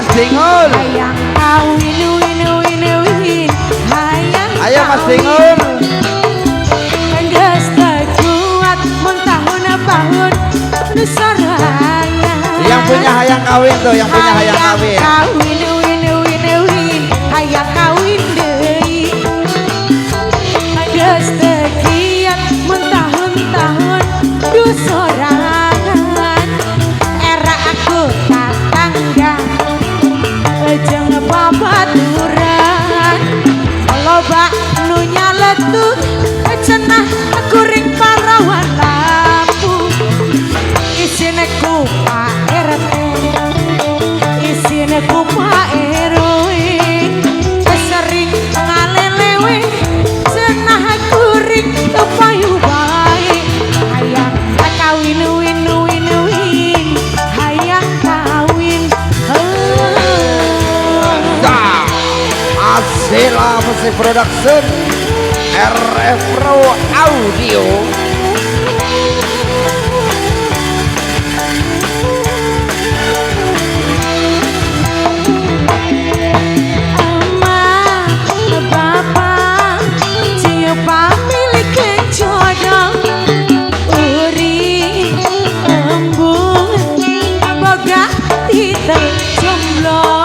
Mas Dingul. Hayang kawin win hayang. Ayo Mas Dingul. Geus teu kuat mun tahun nusoraya. Yang punya hayang kawin tuh, yang punya hayang kawin. Kawin win hayang kawin deui. Geus teu kiat mun tahun nusorangan. Era aku tatangga jeung babaturan. Loba nu nyaletuk cenah kuring parawan lampu. Isine ku Pak RT, isine ku Pak RW, sering ngalelewe cenah kuring teu payu bae. Hayang kawin win hayang kawin. Asila Musik Production RF Pro Audio. Jomblo